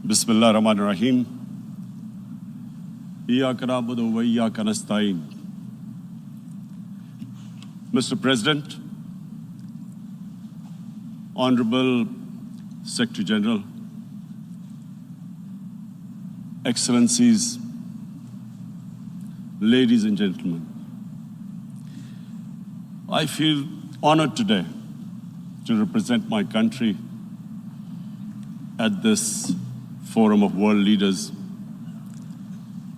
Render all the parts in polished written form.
Bismillah ar-Rahman ar-Rahim. Iyyaka na'budu wa iyyaka nasta'in. Mr. President, Honorable Secretary General, Excellencies, ladies and gentlemen, I feel honored today to represent my country at this forum of world leaders,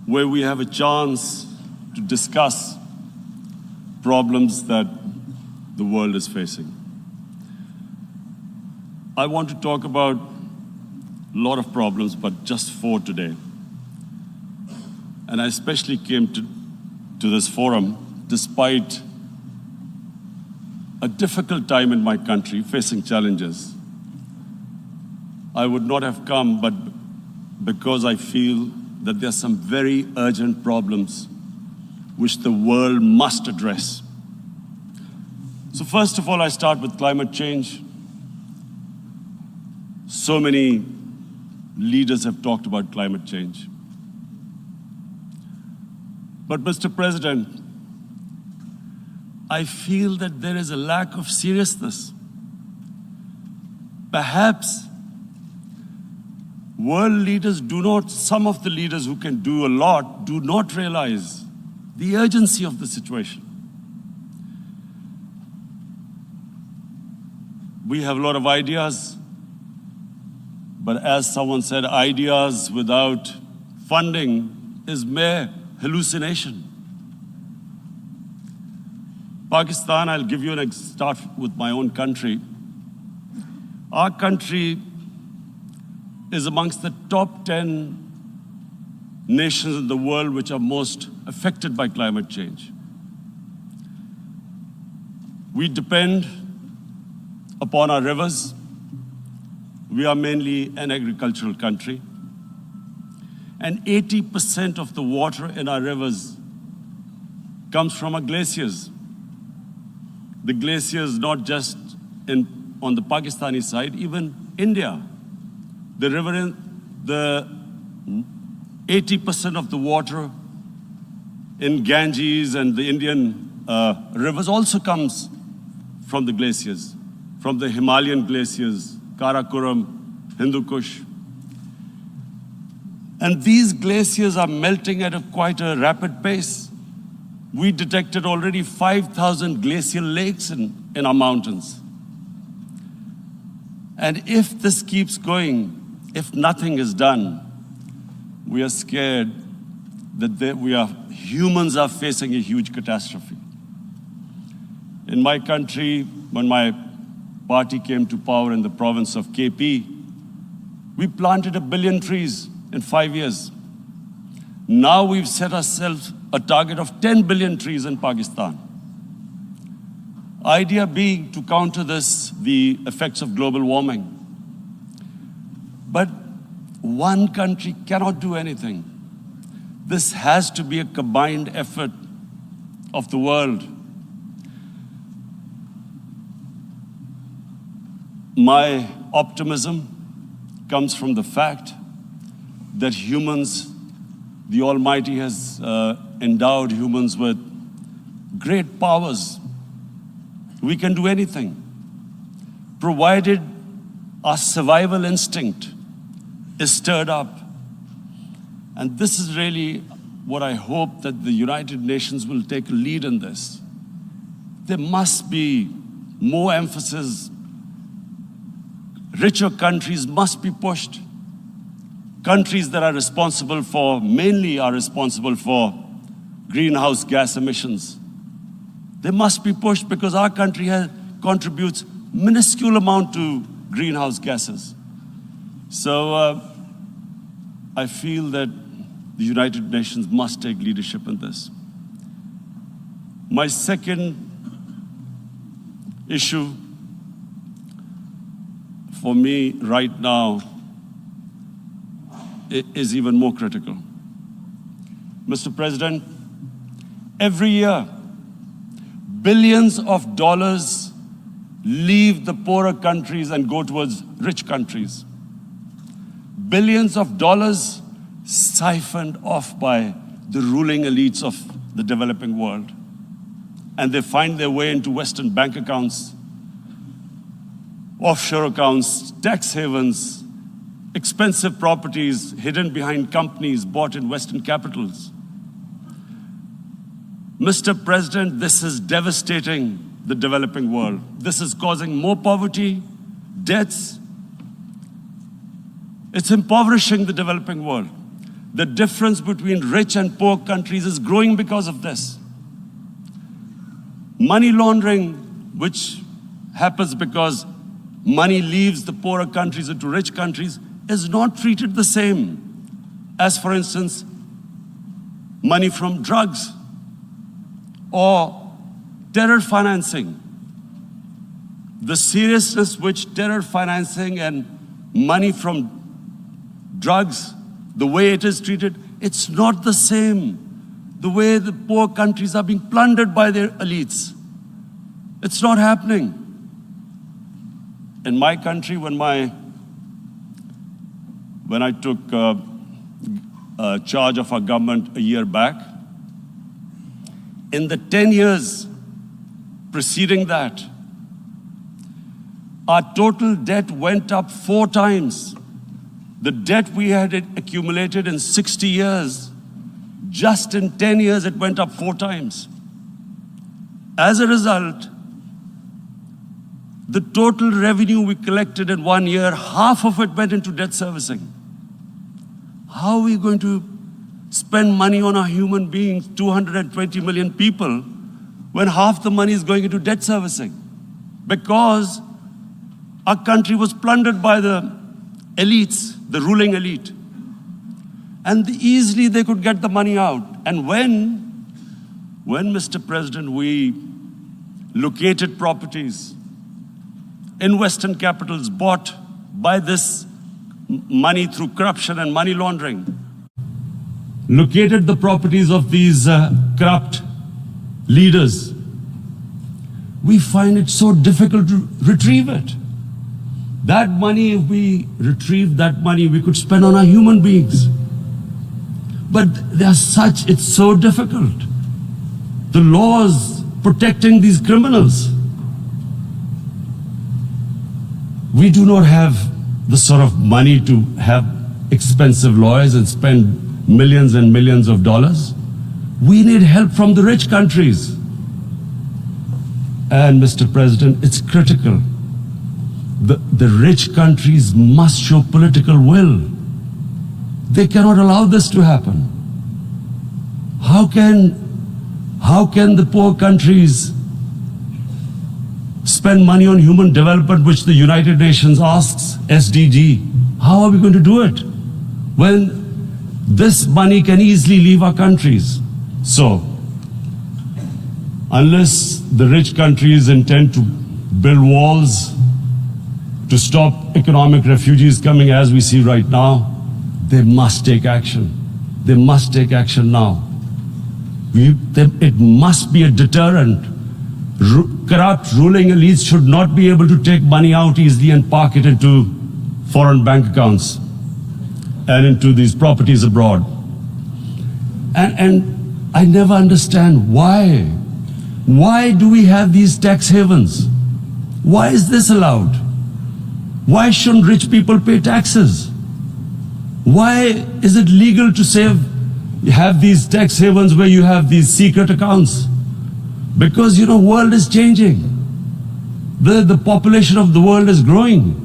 where we have a chance to discuss problems that the world is facing. I want to talk about a lot of problems, but just four today. And I especially came to this forum despite a difficult time in my country, facing challenges. I would not have come, but because I feel that there are some very urgent problems which the world must address. So first of all, I start with climate change. So many leaders have talked about climate change. But Mr. President, I feel that there is a lack of seriousness. Perhaps world leaders some of the leaders who can do a lot, do not realize the urgency of the situation. We have a lot of ideas, but as someone said, ideas without funding is mere hallucination. Pakistan, I'll give you start with my own country. Our country is amongst the top 10 nations in the world which are most affected by climate change. We depend upon our rivers. We are mainly an agricultural country. And 80% of the water in our rivers comes from our glaciers. The glaciers not just on the Pakistani side, even India. The 80% of the water in Ganges and the Indian rivers also comes from the glaciers, from the Himalayan glaciers, Karakoram, Hindu Kush. And these glaciers are melting at quite a rapid pace. We detected already 5,000 glacial lakes in our mountains. And if this keeps going, if nothing is done, we are scared that humans are facing a huge catastrophe. In my country, when my party came to power in the province of KP, we planted 1 billion trees in 5 years. Now we've set ourselves a target of 10 billion trees in Pakistan. Idea being to counter the effects of global warming. But one country cannot do anything. This has to be a combined effort of the world. My optimism comes from the fact that humans, the Almighty has endowed humans with great powers. We can do anything, provided our survival instinct is stirred up. And this is really what I hope that the United Nations will take a lead in this. There must be more emphasis. Richer countries must be pushed. Countries that mainly are responsible for greenhouse gas emissions. They must be pushed because our country contributes minuscule amount to greenhouse gases. So I feel that the United Nations must take leadership in this. My second issue for me right now is even more critical. Mr. President, every year, billions of dollars leave the poorer countries and go towards rich countries. billions of dollars siphoned off by the ruling elites of the developing world. And they find their way into Western bank accounts, offshore accounts, tax havens, expensive properties hidden behind companies bought in Western capitals. Mr. President, this is devastating the developing world. This is causing more poverty, debts. It's impoverishing the developing world. The difference between rich and poor countries is growing because of this. Money laundering, which happens because money leaves the poorer countries into rich countries, is not treated the same as, for instance, money from drugs or terror financing. The seriousness which terror financing and money from drugs, the way it is treated, it's not the same. The way the poor countries are being plundered by their elites. It's not happening. In my country, when I took charge of our government a year back, in the 10 years preceding that, our total debt went up 4 times. The debt we had accumulated in 60 years, just in 10 years, it went up 4 times. As a result, the total revenue we collected in 1 year, half of it went into debt servicing. How are we going to spend money on our human beings, 220 million people, when half the money is going into debt servicing? Because our country was plundered by the elites, the ruling elite. And easily they could get the money out. And when Mr. President, we located properties in Western capitals bought by this money through corruption and money laundering, located the properties of these corrupt leaders, we find it so difficult to retrieve it. That money, if we retrieved that money, we could spend on our human beings. But it's so difficult. The laws protecting these criminals. We do not have the sort of money to have expensive lawyers and spend millions and millions of dollars. We need help from the rich countries. And Mr. President, it's critical. The rich countries must show political will. They cannot allow this to happen. How can the poor countries spend money on human development, which the United Nations asks, SDG? How are we going to do it when this money can easily leave our countries? So, unless the rich countries intend to build walls to stop economic refugees coming as we see right now, they must take action. They must take action now. It must be a deterrent. Corrupt ruling elites should not be able to take money out easily and park it into foreign bank accounts and into these properties abroad. And I never understand why. Why do we have these tax havens? Why is this allowed? Why shouldn't rich people pay taxes? Why is it legal to have these tax havens where you have these secret accounts? Because, world is changing. The population of the world is growing.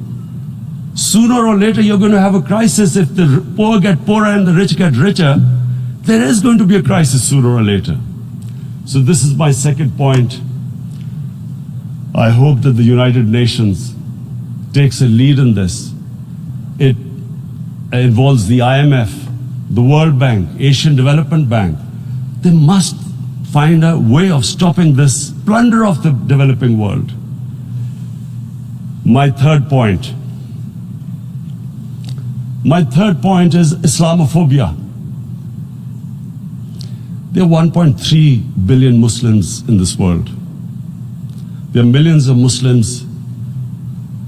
Sooner or later, you're going to have a crisis. If the poor get poorer and the rich get richer, there is going to be a crisis sooner or later. So this is my second point. I hope that the United Nations takes a lead in this. It involves the IMF, the World Bank, Asian Development Bank. They must find a way of stopping this plunder of the developing world. My third point is Islamophobia. There are 1.3 billion Muslims in this world. There are millions of Muslims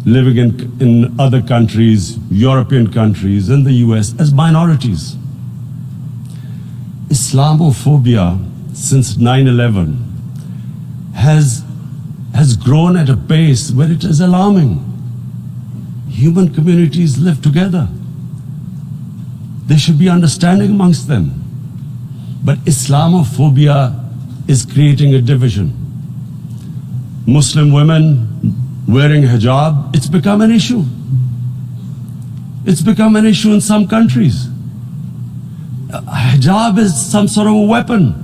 living in other countries, European countries, in the US, as minorities. Islamophobia since 9/11 has grown at a pace where it is alarming. Human communities live together. There should be understanding amongst them. But Islamophobia is creating a division. Muslim women wearing hijab, it's become an issue. It's become an issue in some countries. Hijab is some sort of a weapon.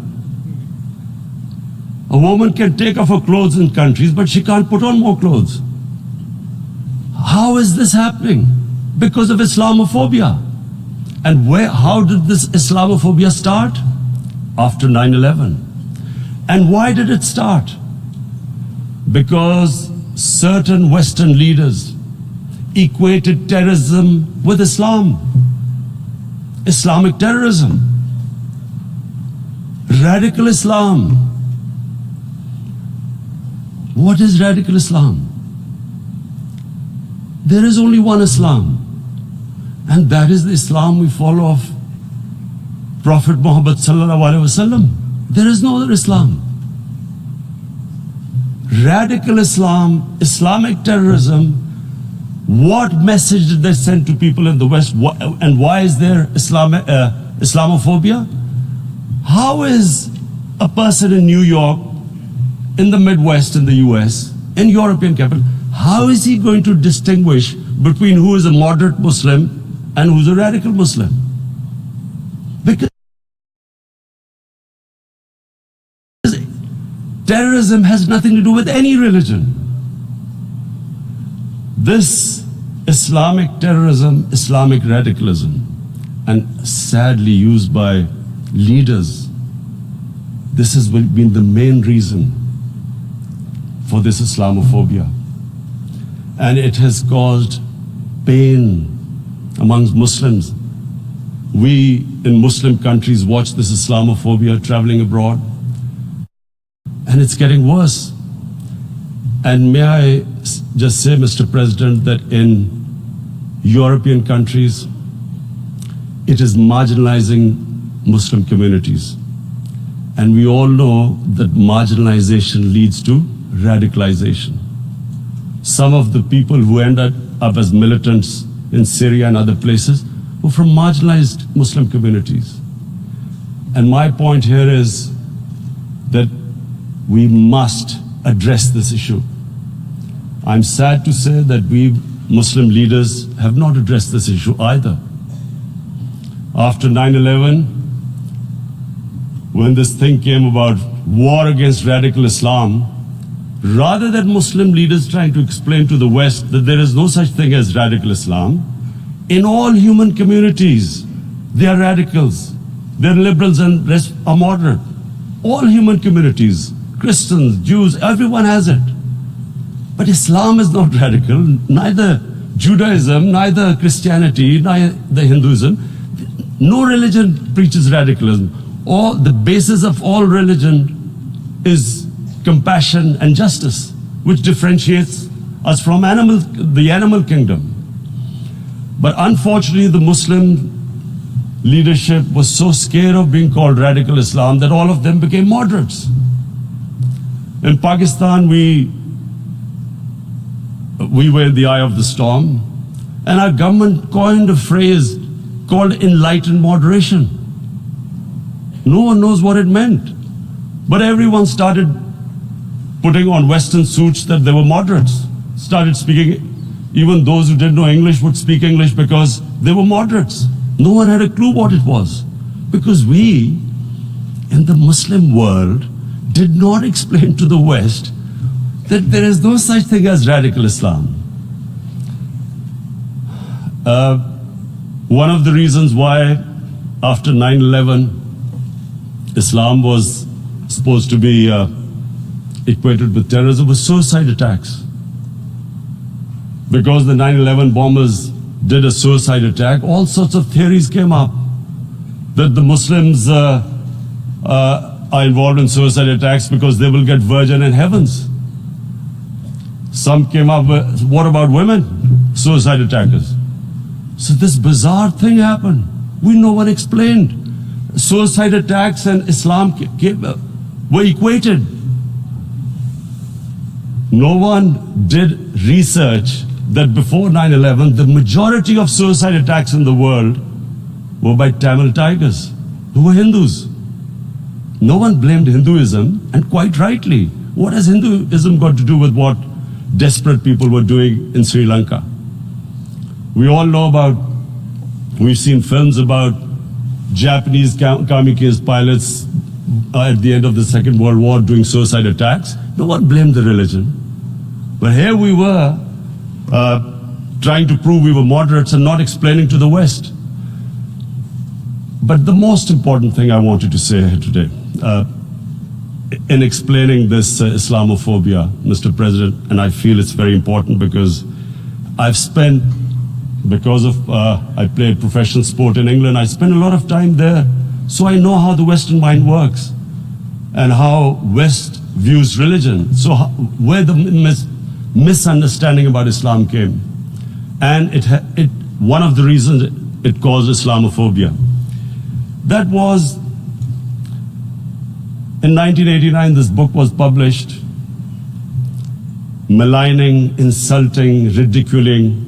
A woman can take off her clothes in countries, but she can't put on more clothes. How is this happening? Because of Islamophobia. And how did this Islamophobia start? After 9/11. And why did it start? Because certain Western leaders equated terrorism with Islam. Islamic terrorism. Radical Islam. What is radical Islam? There is only one Islam, and that is the Islam we follow of Prophet Muhammad sallallahu alaihi wasallam. There is no other Islam. Radical Islam, Islamic terrorism, what message did they send to people in the West, and why is there Islamophobia? How is a person in New York, in the Midwest, in the US, in European capital, how is he going to distinguish between who is a moderate Muslim and who's a radical Muslim? Because terrorism has nothing to do with any religion. This Islamic terrorism, Islamic radicalism, and sadly used by leaders, this has been the main reason for this Islamophobia. And it has caused pain amongst Muslims. We in Muslim countries watch this Islamophobia traveling abroad, and it's getting worse. And may I just say, Mr. President, that in European countries, it is marginalizing Muslim communities. And we all know that marginalization leads to radicalization. Some of the people who ended up as militants in Syria and other places were from marginalized Muslim communities. And my point here is that we must address this issue. I'm sad to say that we Muslim leaders have not addressed this issue either. After 9/11, when this thing came about war against radical Islam, rather than Muslim leaders trying to explain to the West that there is no such thing as radical Islam, in all human communities, they are radicals. They're liberals and rest are moderate. All human communities, Christians, Jews, everyone has it. But Islam is not radical, neither Judaism, neither Christianity, neither Hinduism. No religion preaches radicalism. The basis of all religion is compassion and justice, which differentiates us from the animal kingdom. But unfortunately, the Muslim leadership was so scared of being called radical Islam that all of them became moderates. In Pakistan, we were in the eye of the storm, and our government coined a phrase called enlightened moderation. No one knows what it meant, but everyone started putting on Western suits that they were moderates, started speaking. Even those who didn't know English would speak English because they were moderates. No one had a clue what it was, because we in the Muslim world did not explain to the West that there is no such thing as radical Islam. One of the reasons why after 9/11 Islam was supposed to be equated with terrorism was suicide attacks. Because the 9/11 bombers did a suicide attack, all sorts of theories came up that the Muslims are involved in suicide attacks because they will get virgin in heavens. Some came up with, what about women? Suicide attackers. So this bizarre thing happened. No one explained. Suicide attacks and Islam were equated. No one did research that before 9/11, the majority of suicide attacks in the world were by Tamil tigers, who were Hindus. No one blamed Hinduism, and quite rightly. What has Hinduism got to do with what desperate people were doing in Sri Lanka? We all know about, we've seen films about Japanese kamikaze pilots at the end of the Second World War doing suicide attacks. No one blamed the religion. But here we were trying to prove we were moderates and not explaining to the West. But the most important thing I wanted to say here today, in explaining this Islamophobia, Mr. President, and I feel it's very important because I've spent, because of, I played professional sport in England, I spent a lot of time there, so I know how the Western mind works and how West views religion. So where the misunderstanding about Islam came. And one of the reasons it caused Islamophobia. That was, in 1989, this book was published, maligning, insulting, ridiculing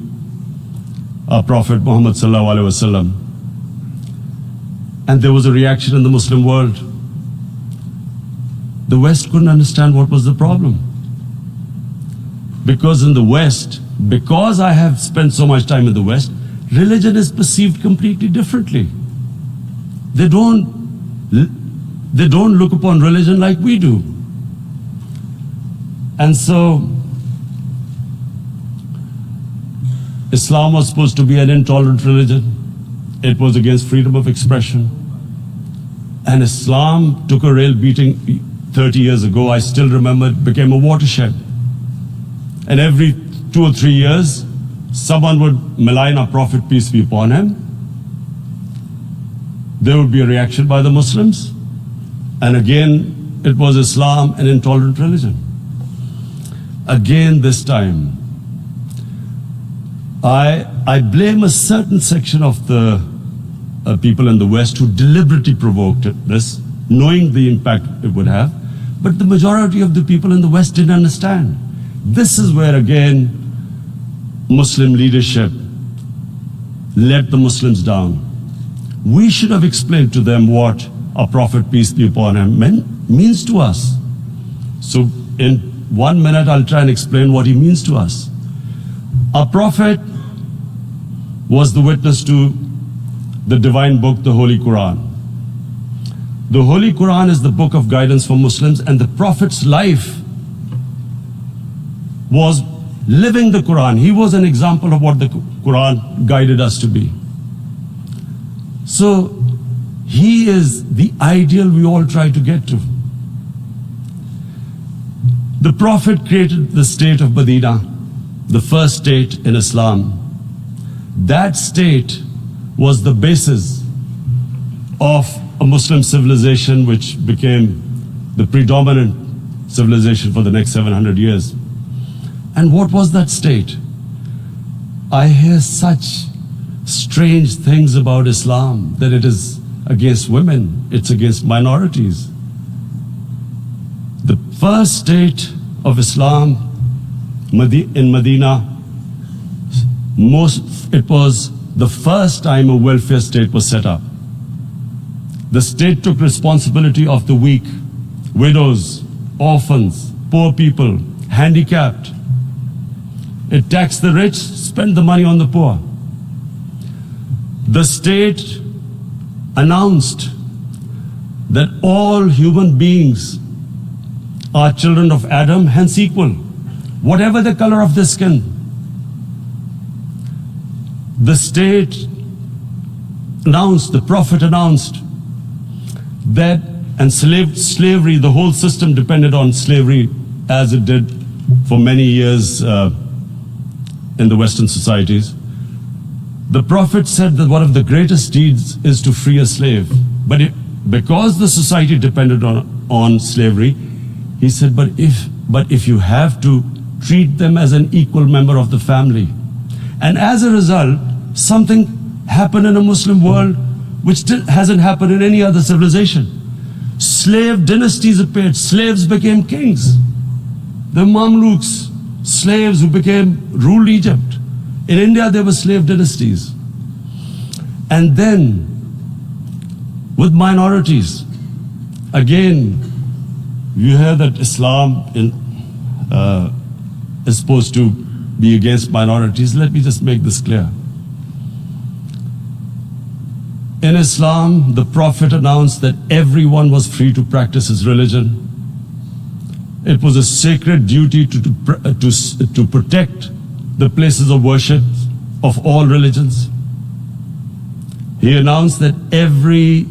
our Prophet Muhammad sallallahu alaihi wasallam. And there was a reaction in the Muslim world. The West couldn't understand what was the problem. Because in the West, because I have spent so much time in the West, religion is perceived completely differently. They don't look upon religion like we do. And so, Islam was supposed to be an intolerant religion. It was against freedom of expression. And Islam took a real beating 30 years ago. I still remember it became a watershed. And every 2 or 3 years, someone would malign our Prophet, peace be upon him. There would be a reaction by the Muslims. And again, it was Islam, an intolerant religion. Again, this time, I blame a certain section of the people in the West who deliberately provoked this, knowing the impact it would have. But the majority of the people in the West didn't understand. This is where, again, Muslim leadership let the Muslims down. We should have explained to them what our Prophet, peace be upon him, means to us. So in 1 minute, I'll try and explain what he means to us. Our Prophet was the witness to the divine book, the Holy Quran. The Holy Quran is the book of guidance for Muslims, and the Prophet's life was living the Quran. He was an example of what the Quran guided us to be. So he is the ideal we all try to get to. The Prophet created the state of Medina, the first state in Islam. That state was the basis of a Muslim civilization which became the predominant civilization for the next 700 years. And what was that state? I hear such strange things about Islam, that it is against women, it's against minorities. The first state of Islam in Medina, it was the first time a welfare state was set up. The state took responsibility of the weak, widows, orphans, poor people, handicapped. It taxed the rich, spent the money on the poor. The state announced that all human beings are children of Adam, hence equal, whatever the color of their skin. The state announced, the Prophet announced that, and slavery, the whole system depended on slavery as it did for many years in the Western societies. The Prophet said that one of the greatest deeds is to free a slave. But because the society depended on slavery, he said, but if you have to treat them as an equal member of the family. And as a result, something happened in a Muslim world which hasn't happened in any other civilization. Slave dynasties appeared. Slaves became kings. The Mamluks, slaves who ruled Egypt. In India, there were slave dynasties. And then, with minorities, again, you hear that Islam is supposed to be against minorities. Let me just make this clear. In Islam, the Prophet announced that everyone was free to practice his religion. It was a sacred duty to protect the places of worship of all religions. He announced that every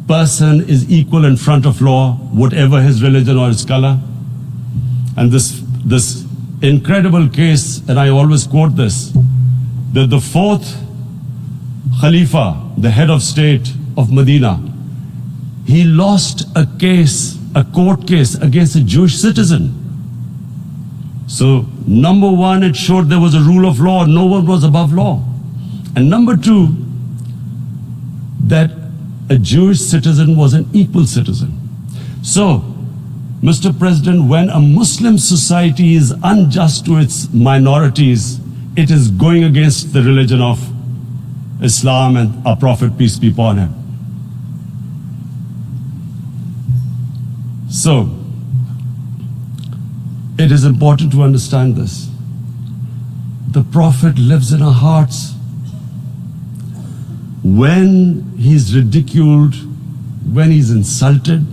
person is equal in front of law, whatever his religion or his color. And this incredible case, and I always quote this, that the fourth Khalifa, the head of state of Medina, he lost a court case against a Jewish citizen. So, number one, it showed there was a rule of law, no one was above law. And number two, that a Jewish citizen was an equal citizen. So, Mr. President, when a Muslim society is unjust to its minorities, it is going against the religion of Islam and our Prophet, peace be upon him. So, it is important to understand this. The Prophet lives in our hearts. When he's ridiculed, when he's insulted,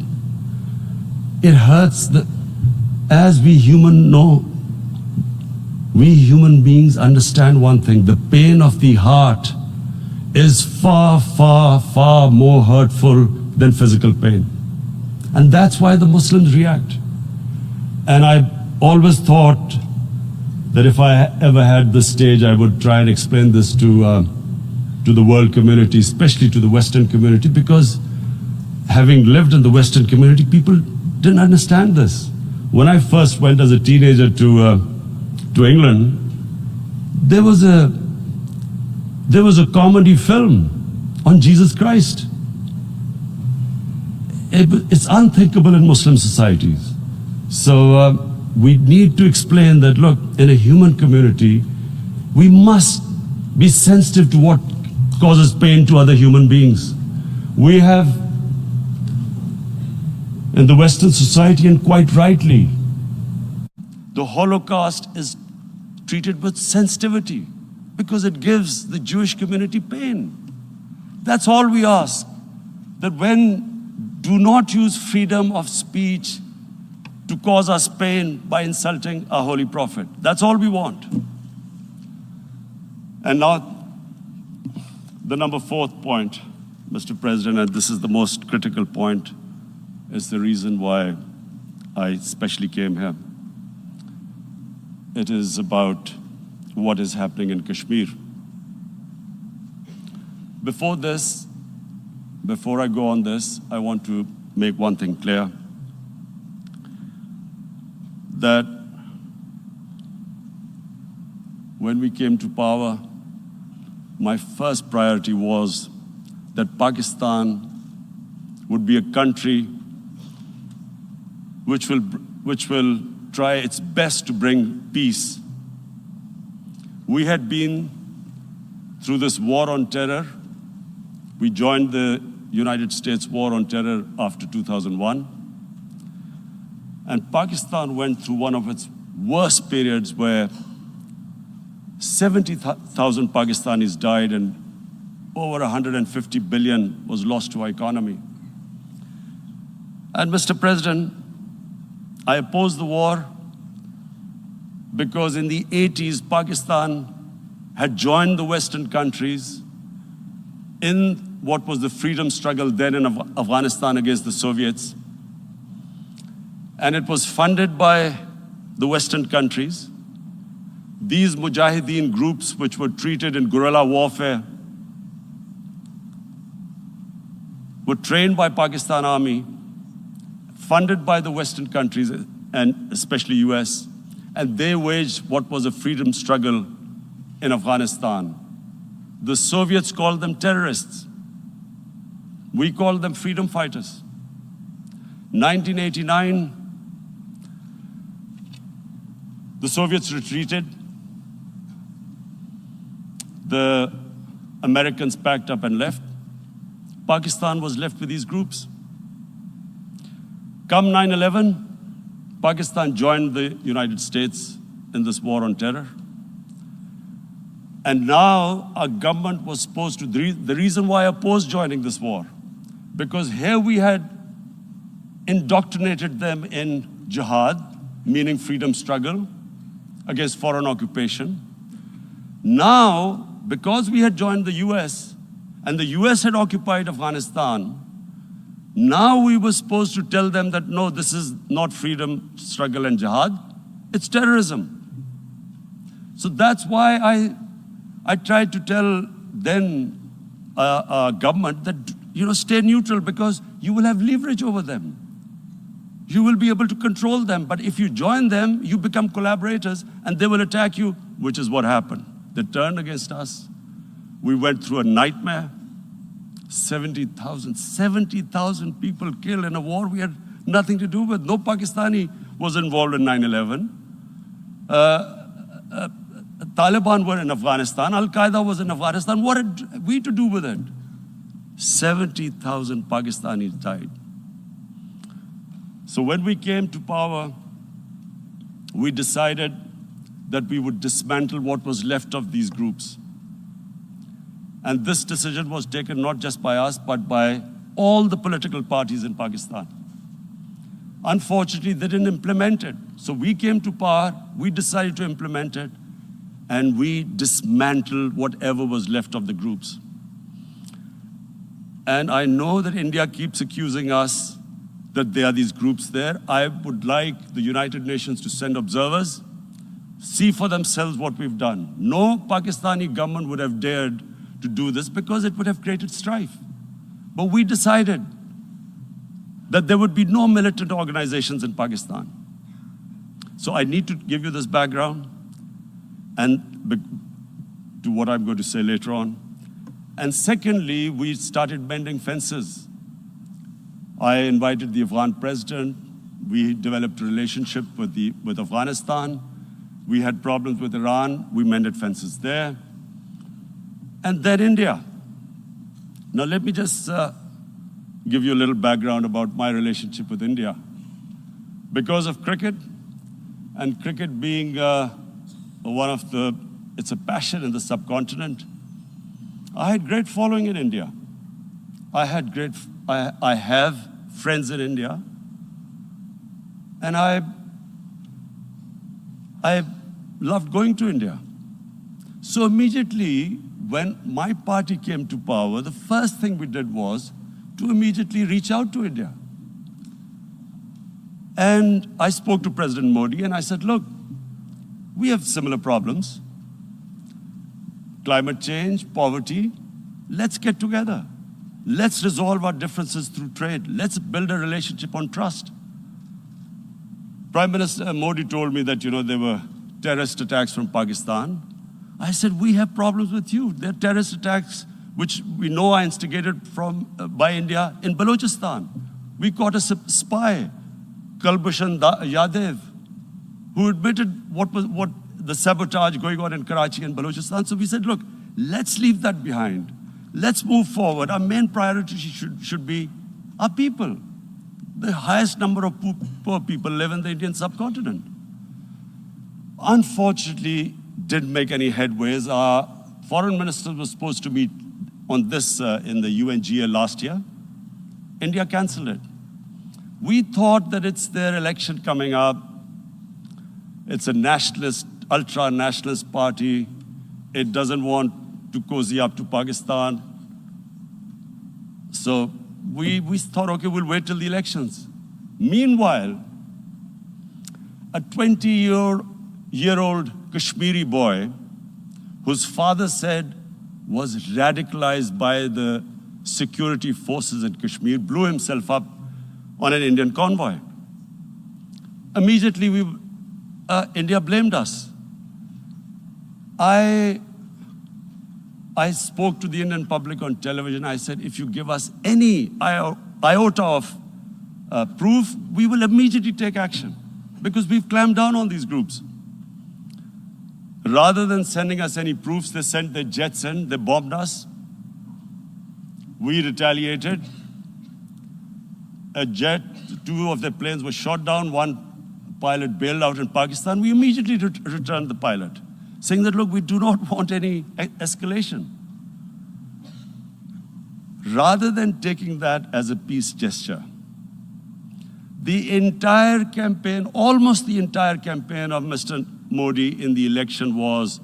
it hurts. As we human beings understand one thing, the pain of the heart is far, far, far more hurtful than physical pain. And that's why the Muslims react. And I always thought that if I ever had this stage, I would try and explain this to the world community, especially to the Western community, because having lived in the Western community, people didn't understand this. When I first went as a teenager to England, there was a comedy film on Jesus Christ. It's unthinkable in Muslim societies. So we need to explain that, look, in a human community, we must be sensitive to what causes pain to other human beings. We have, in the Western society, and quite rightly, the Holocaust is treated with sensitivity because it gives the Jewish community pain. That's all we ask. That do not use freedom of speech to cause us pain by insulting our Holy Prophet. That's all we want. And now, the number fourth point, Mr. President, and this is the most critical point, is the reason why I especially came here. It is about what is happening in Kashmir. Before I go on this, I want to make one thing clear, that when we came to power, my first priority was that Pakistan would be a country which will try its best to bring peace. We had been through this war on terror. We joined the United States war on terror after 2001. And Pakistan went through one of its worst periods where 70,000 Pakistanis died and over 150 billion was lost to our economy. And Mr. President, I opposed the war because in the 80s, Pakistan had joined the Western countries in what was the freedom struggle then in Afghanistan against the Soviets. And it was funded by the Western countries. These Mujahideen groups, which were treated in guerrilla warfare, were trained by Pakistan Army, funded by the Western countries, and especially US, and they waged what was a freedom struggle in Afghanistan. The Soviets called them terrorists. We called them freedom fighters. 1989, the Soviets retreated. The Americans packed up and left. Pakistan was left with these groups. Come 9/11, Pakistan joined the United States in this war on terror. And now our government was supposed to, the reason why I opposed joining this war, because here we had indoctrinated them in jihad, meaning freedom struggle against foreign occupation. Now, because we had joined the US and the US had occupied Afghanistan, now we were supposed to tell them that no, this is not freedom struggle and jihad, it's terrorism. So that's why I tried to tell then government that, stay neutral, because you will have leverage over them. You will be able to control them. But if you join them, you become collaborators and they will attack you, which is what happened. They turned against us. We went through a nightmare. 70,000 people killed in a war we had nothing to do with. No Pakistani was involved in 9/11. Taliban were in Afghanistan. Al-Qaeda was in Afghanistan. What had we to do with it? 70,000 Pakistanis died. So when we came to power, we decided that we would dismantle what was left of these groups. And this decision was taken not just by us, but by all the political parties in Pakistan. Unfortunately, they didn't implement it. So we came to power, we decided to implement it, and we dismantled whatever was left of the groups. And I know that India keeps accusing us that there are these groups there. I would like the United Nations to send observers, see for themselves what we've done. No Pakistani government would have dared to do this because it would have created strife. But we decided that there would be no militant organizations in Pakistan. So I need to give you this background and to what I'm going to say later on. And secondly, we started mending fences. I invited the Afghan president. We developed a relationship with Afghanistan. We had problems with Iran. We mended fences there. And then India. Now let me just give you a little background about my relationship with India. Because of cricket, and cricket being it's a passion in the subcontinent, I had great following in India. I have friends in India, and I loved going to India. So immediately, when my party came to power, the first thing we did was to immediately reach out to India. And I spoke to President Modi and I said, look, we have similar problems. Climate change, poverty, let's get together. Let's resolve our differences through trade. Let's build a relationship on trust. Prime Minister Modi told me that, there were terrorist attacks from Pakistan. I said, we have problems with you. There are terrorist attacks which we know are instigated by India in Balochistan. We caught a spy, Kulbhushan Yadav, who admitted what the sabotage going on in Karachi and Balochistan. So we said, look, let's leave that behind. Let's move forward. Our main priority should be our people. The highest number of poor people live in the Indian subcontinent. Unfortunately, didn't make any headways. Our foreign minister was supposed to meet on this in the UNGA last year. India canceled it. We thought that it's their election coming up. It's a nationalist, ultra-nationalist party. It doesn't want to cozy up to Pakistan. So we thought, okay, we'll wait till the elections. Meanwhile, a 20-year-old Kashmiri boy, whose father said was radicalized by the security forces in Kashmir, blew himself up on an Indian convoy. Immediately, India blamed us. I spoke to the Indian public on television. I said, if you give us any iota of proof, we will immediately take action because we've clamped down on these groups. Rather than sending us any proofs, they sent their jets in, they bombed us. We retaliated. A jet, 2 of their planes were shot down, 1 pilot bailed out in Pakistan. We immediately returned the pilot, saying that, look, we do not want any escalation. Rather than taking that as a peace gesture, the entire campaign, almost the entire campaign of Mr. Modi in the election was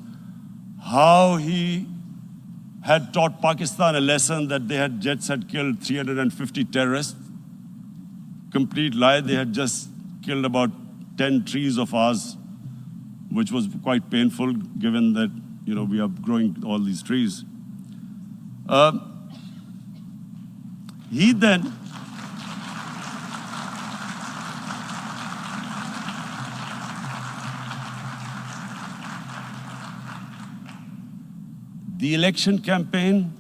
how he had taught Pakistan a lesson that jets had killed 350 terrorists. Complete lie. They had just killed about 10 trees of ours, which was quite painful given that, we are growing all these trees. He then the election campaign,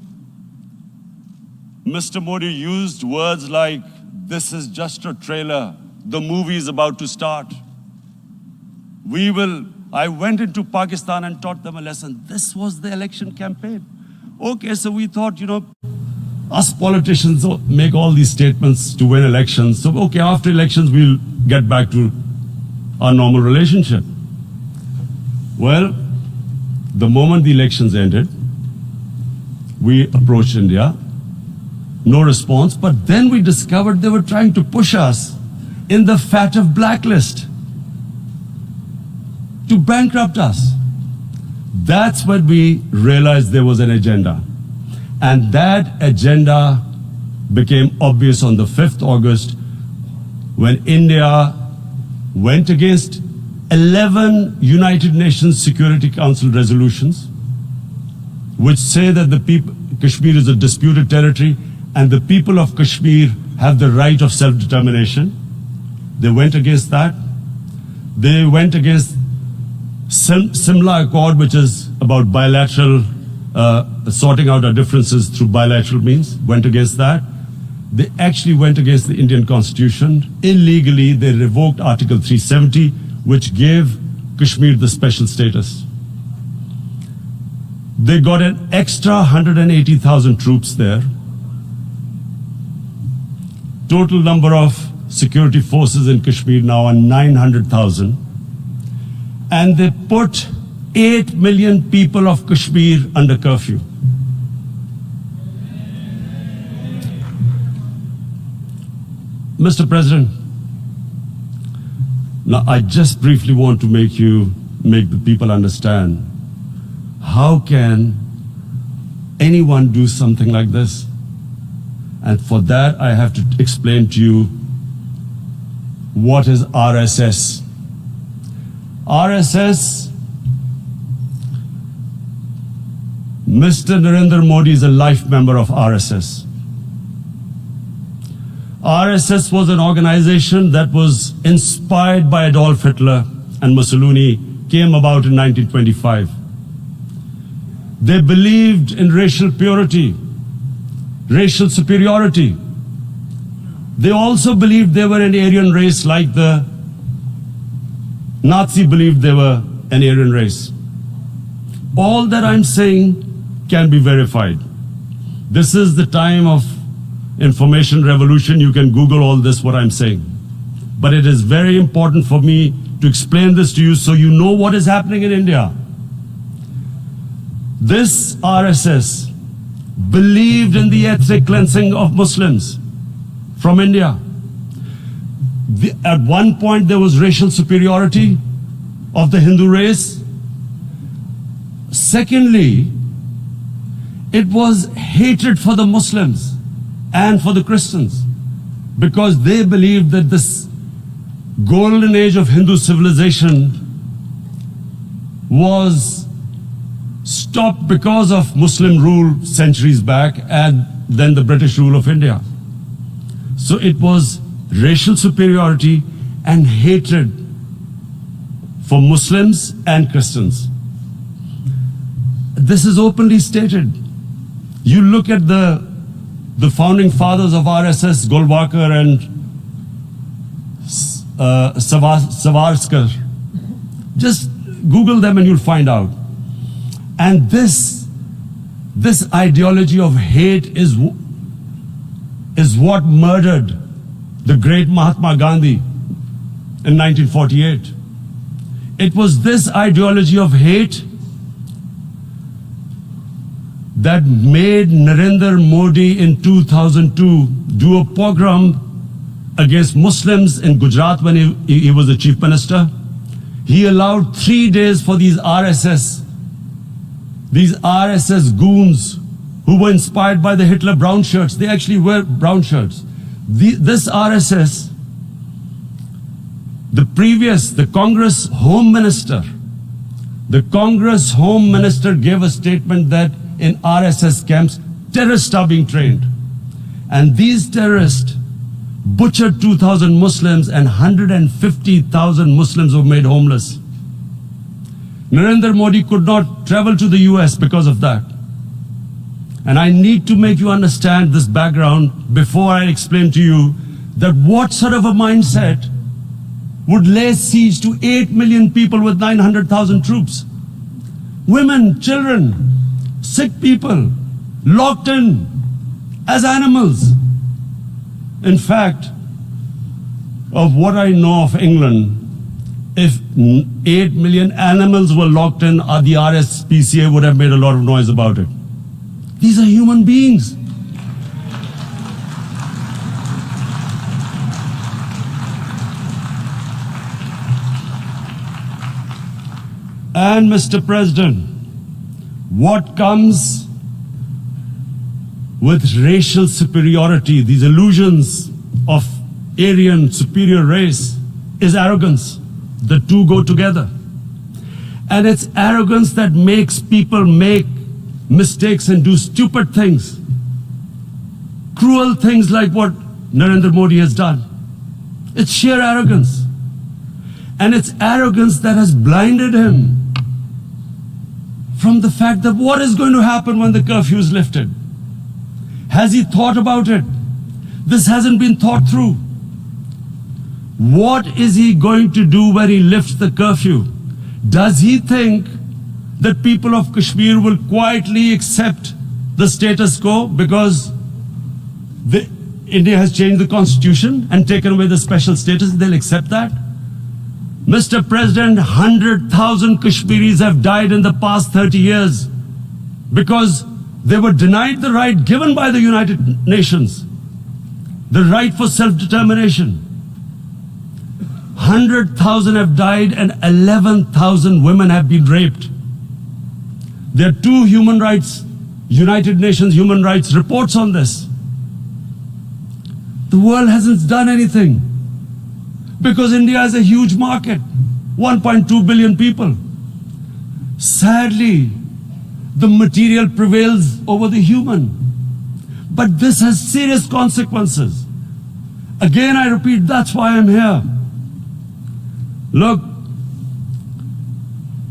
Mr. Modi used words like, this is just a trailer, the movie is about to start. I went into Pakistan and taught them a lesson. This was the election campaign. Okay, so we thought, us politicians make all these statements to win elections. So, okay, after elections, we'll get back to our normal relationship. Well, the moment the elections ended, we approached India, no response, but then we discovered they were trying to push us in the FATF blacklist to bankrupt us. That's when we realized there was an agenda. And that agenda became obvious on the 5th August when India went against 11 United Nations Security Council resolutions which say that Kashmir is a disputed territory and the people of Kashmir have the right of self-determination. They went against that. They went against Simla Accord, which is about bilateral, sorting out our differences through bilateral means, went against that. They actually went against the Indian Constitution. Illegally, they revoked Article 370, which gave Kashmir the special status. They got an extra 180,000 troops there. Total number of security forces in Kashmir now are 900,000. And they put 8 million people of Kashmir under curfew. Mr. President, now I just briefly want to make the people understand, how can anyone do something like this? And for that, I have to explain to you what is RSS. RSS, Mr. Narendra Modi is a life member of RSS. RSS was an organization that was inspired by Adolf Hitler and Mussolini, came about in 1925. They believed in racial purity, racial superiority. They also believed they were an Aryan race like the Nazi believed they were an Aryan race. All that I'm saying can be verified. This is the time of information revolution. You can Google all this, what I'm saying. But it is very important for me to explain this to you so you know what is happening in India. This RSS believed in the ethnic cleansing of Muslims from India. At one point, there was racial superiority of the Hindu race. Secondly, it was hatred for the Muslims and for the Christians because they believed that this golden age of Hindu civilization was stopped because of Muslim rule centuries back and then the British rule of India. So it was racial superiority and hatred for Muslims and Christians. This is openly stated. You look at the founding fathers of RSS, Golwalkar and Savarkar. Just Google them and you'll find out. And this ideology of hate is what murdered the great Mahatma Gandhi in 1948. It was this ideology of hate that made Narendra Modi in 2002 do a pogrom against Muslims in Gujarat when he was the chief minister. He allowed 3 days for these RSS goons who were inspired by the Hitler brown shirts. They actually wear brown shirts. This RSS, the Congress Home Minister gave a statement that in RSS camps, terrorists are being trained. And these terrorists butchered 2,000 Muslims and 150,000 Muslims were made homeless. Narendra Modi could not travel to the US because of that. And I need to make you understand this background before I explain to you that what sort of a mindset would lay siege to 8 million people with 900,000 troops. Women, children, sick people, locked in as animals. In fact, of what I know of England, if 8 million animals were locked in, the RSPCA would have made a lot of noise about it. These are human beings. And Mr. President, what comes with racial superiority, these illusions of Aryan superior race, is arrogance. The two go together. And it's arrogance that makes people make mistakes and do stupid things. Cruel things like what Narendra Modi has done. It's sheer arrogance. And it's arrogance that has blinded him from the fact that what is going to happen when the curfew is lifted. Has he thought about it? This hasn't been thought through. What is he going to do when he lifts the curfew? Does he think that people of Kashmir will quietly accept the status quo because India has changed the constitution and taken away the special status? They'll accept that? Mr. President, 100,000 Kashmiris have died in the past 30 years because they were denied the right given by the United Nations, the right for self-determination. 100,000 have died and 11,000 women have been raped. There are 2 United Nations human rights reports on this. The world hasn't done anything because India is a huge market, 1.2 billion people. Sadly, the material prevails over the human. But this has serious consequences. Again, I repeat, that's why I'm here. Look,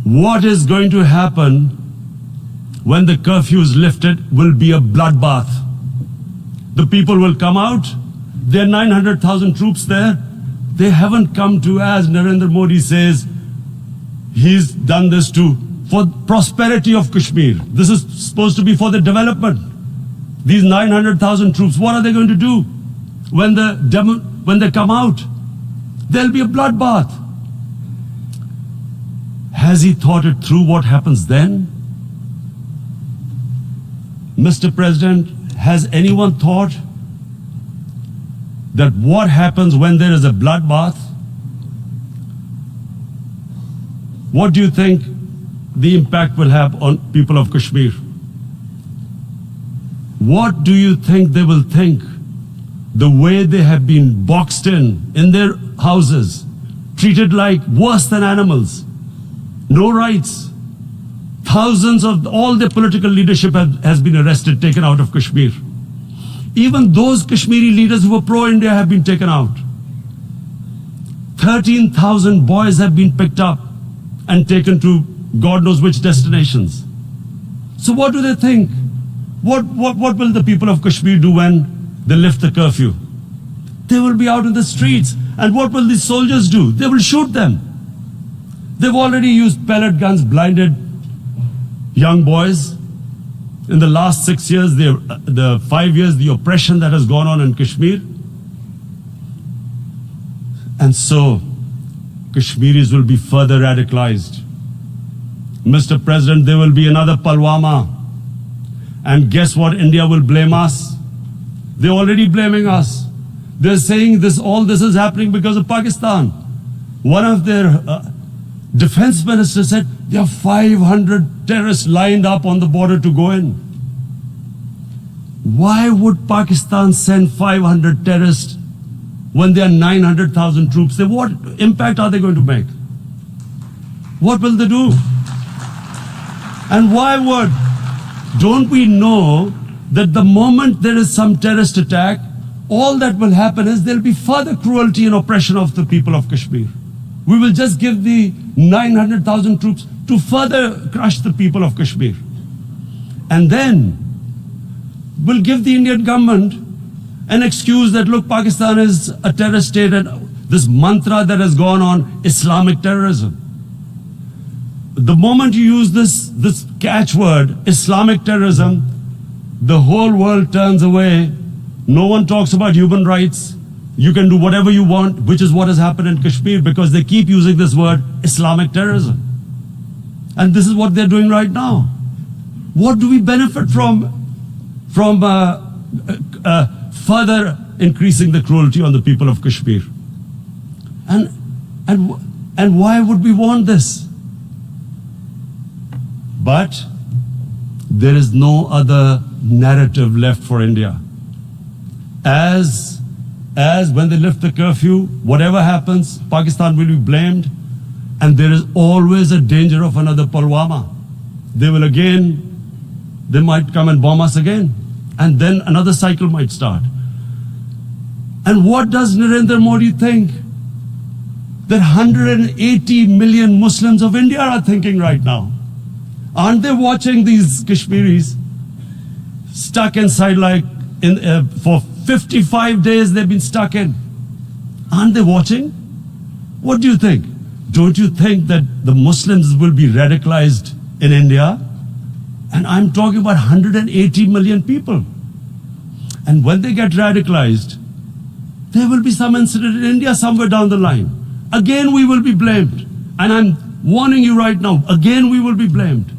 what is going to happen when the curfew is lifted will be a bloodbath. The people will come out. There are 900,000 troops there. They haven't come to, as Narendra Modi says, he's done this for prosperity of Kashmir. This is supposed to be for the development. These 900,000 troops, what are they going to do when they come out? There'll be a bloodbath. Has he thought it through what happens then? Mr. President, has anyone thought that what happens when there is a bloodbath? What do you think the impact will have on people of Kashmir? What do you think they will think? The way they have been boxed in their houses, treated like worse than animals, no rights. Thousands of all the political leadership has been arrested, taken out of Kashmir. Even those Kashmiri leaders who were pro-India have been taken out. 13,000 boys have been picked up and taken to God knows which destinations. So what do they think? What will the people of Kashmir do when they lift the curfew? They will be out in the streets. And what will these soldiers do? They will shoot them. They've already used pellet guns, blinded young boys. In the last 6 years, the 5 years, the oppression that has gone on in Kashmir. And so, Kashmiris will be further radicalized. Mr. President, there will be another Pulwama. And guess what? India will blame us. They're already blaming us. They're saying all this is happening because of Pakistan. One of their defense ministers said there are 500 terrorists lined up on the border to go in. Why would Pakistan send 500 terrorists when there are 900,000 troops? What impact are they going to make? What will they do? And why would? Don't we know that the moment there is some terrorist attack, all that will happen is there will be further cruelty and oppression of the people of Kashmir. We will just give the 900,000 troops to further crush the people of Kashmir. And then we'll give the Indian government an excuse that, look, Pakistan is a terrorist state, and this mantra that has gone on, Islamic terrorism. The moment you use this catchword, Islamic terrorism, the whole world turns away. No one talks about human rights. You can do whatever you want, which is what has happened in Kashmir, because they keep using this word, Islamic terrorism. And this is what they're doing right now. What do we benefit from further increasing the cruelty on the people of Kashmir? And why would we want this? But there is no other narrative left for India. As when they lift the curfew, whatever happens, Pakistan will be blamed, and there is always a danger of another Pulwama. They might come and bomb us again, and then another cycle might start. And what does Narendra Modi think? That 180 million Muslims of India are thinking right now. Aren't they watching these Kashmiris stuck inside for 55 days they've been stuck in? Aren't they watching? What do you think? Don't you think that the Muslims will be radicalized in India? And I'm talking about 180 million people. And when they get radicalized, there will be some incident in India somewhere down the line. Again, we will be blamed. And I'm warning you right now, again, we will be blamed.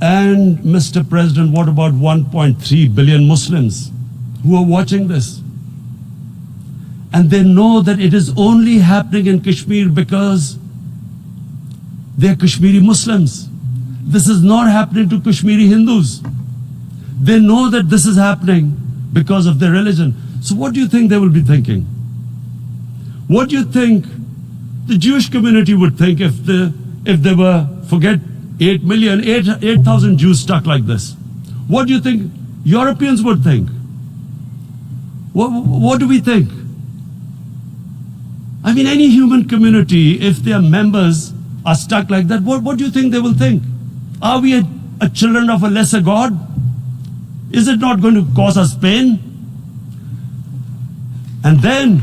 And Mr. President, what about 1.3 billion Muslims who are watching this? And they know that it is only happening in Kashmir because they're Kashmiri Muslims. This is not happening to Kashmiri Hindus. They know that this is happening because of their religion. So what do you think they will be thinking? What do you think the Jewish community would think if they were, forget 8,000 Jews stuck like this? What do you think Europeans would think? What do we think? I mean, any human community, if their members are stuck like that, what do you think they will think? Are we a children of a lesser God? Is it not going to cause us pain? And then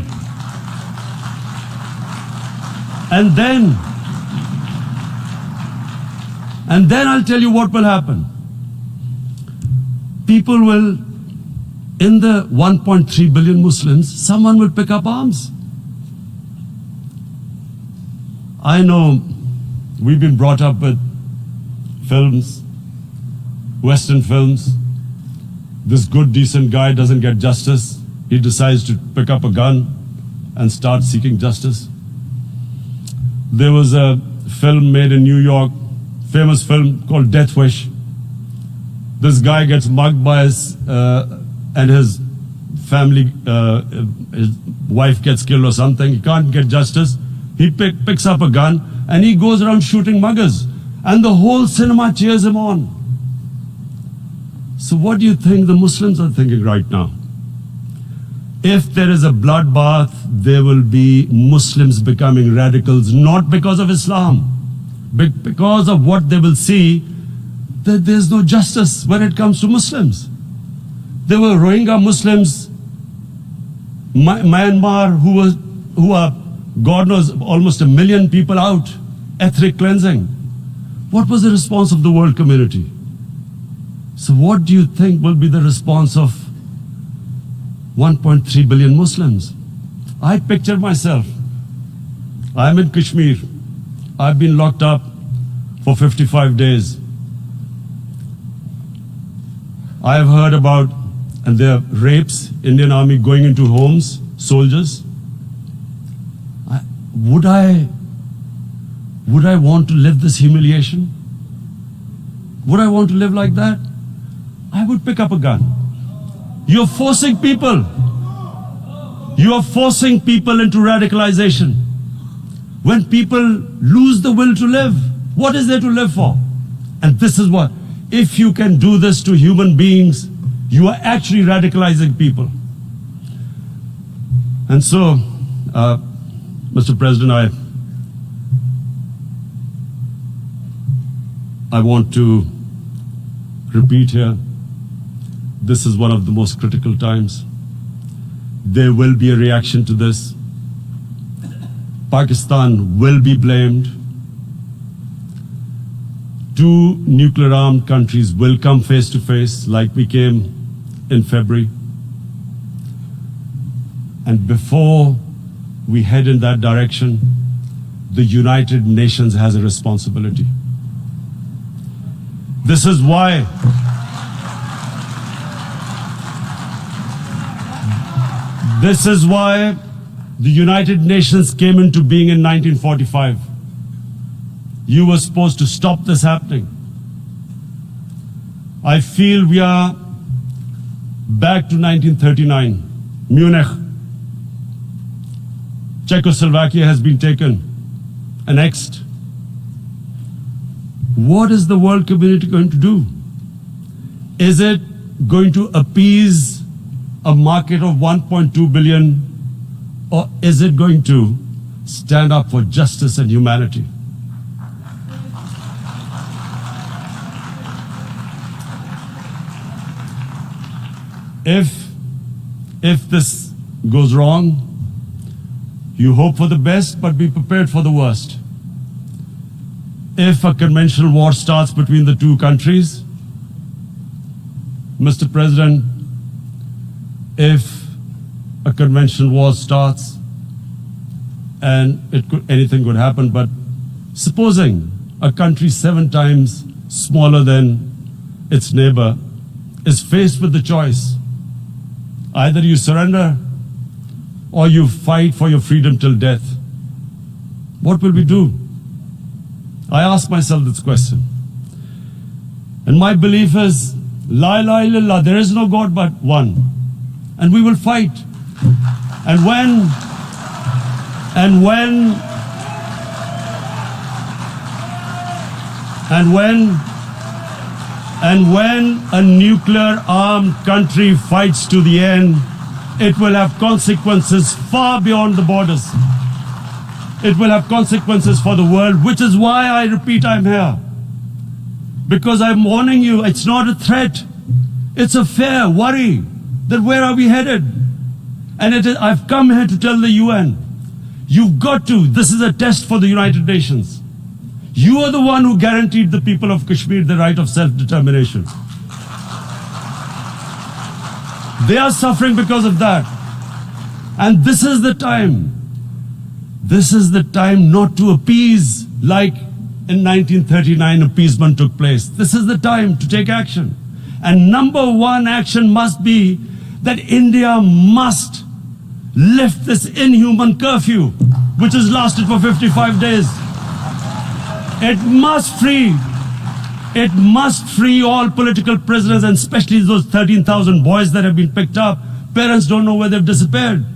I'll tell you what will happen. People will, in the 1.3 billion Muslims, someone will pick up arms. I know we've been brought up with films, Western films. This good, decent guy doesn't get justice. He decides to pick up a gun and start seeking justice. There was a film made in New York, famous film called Death Wish. This guy gets mugged by his family, his wife gets killed or something. He can't get justice. He picks up a gun and he goes around shooting muggers. And the whole cinema cheers him on. So what do you think the Muslims are thinking right now? if there is a bloodbath, there will be Muslims becoming radicals, not because of Islam, but because of what they will see, that there's no justice when it comes to Muslims. There were Rohingya Muslims, Myanmar, who are, God knows, almost 1 million people out, ethnic cleansing. What was the response of the world community? So what do you think will be the response of 1.3 billion Muslims? I picture myself. I'm in Kashmir. I've been locked up for 55 days. I have heard about, and there are rapes, Indian Army going into homes, soldiers. Would I want to live this humiliation? Would I want to live like that? I would pick up a gun. You're forcing people. You are forcing people into radicalization. When people lose the will to live, what is there to live for? And this is what, if you can do this to human beings, you are actually radicalizing people. And so, Mr. President, I want to repeat here, this is one of the most critical times. There will be a reaction to this. Pakistan will be blamed. 2 nuclear-armed countries will come face to face like we came in February. And before we head in that direction, the United Nations has a responsibility. This is why the United Nations came into being in 1945. You were supposed to stop this happening. I feel we are back to 1939, Munich. Czechoslovakia has been taken, annexed. What is the world community going to do? Is it going to appease a market of 1.2 billion, or is it going to stand up for justice and humanity? If this goes wrong, you hope for the best, but be prepared for the worst. If a conventional war starts between the 2 countries, Mr. President, if a conventional war starts, and anything could happen, but supposing a country 7 times smaller than its neighbor is faced with the choice, either you surrender or you fight for your freedom till death, what will we do? I ask myself this question. And my belief is, La ilaha illallah, there is no God but one. And we will fight. And when a nuclear-armed country fights to the end, it will have consequences far beyond the borders. It will have consequences for the world, which is why I repeat I'm here. Because I'm warning you, it's not a threat. It's a fair worry that where are we headed? And I've come here to tell the UN, you've got to, this is a test for the United Nations. You are the one who guaranteed the people of Kashmir the right of self-determination. They are suffering because of that. And this is the time. This is the time not to appease like in 1939 appeasement took place. This is the time to take action. And number 1 action must be that India must lift this inhuman curfew, which has lasted for 55 days. It must free all political prisoners, and especially those 13,000 boys that have been picked up. Parents don't know where they've disappeared.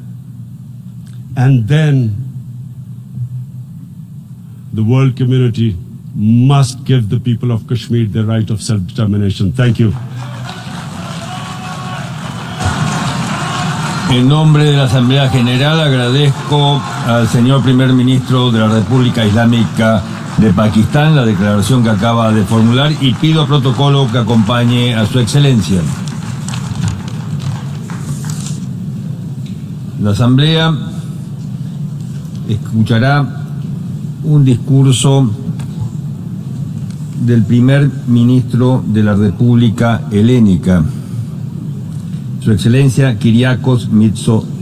And then the world community must give the people of Kashmir the right of self-determination. Thank you. En nombre de la Asamblea General agradezco al señor Primer Ministro de la República Islámica de Pakistán la declaración que acaba de formular y pido protocolo que acompañe a su excelencia. La Asamblea escuchará un discurso del Primer Ministro de la República Helénica, Su Excelencia Kyriakos Mitsotakis.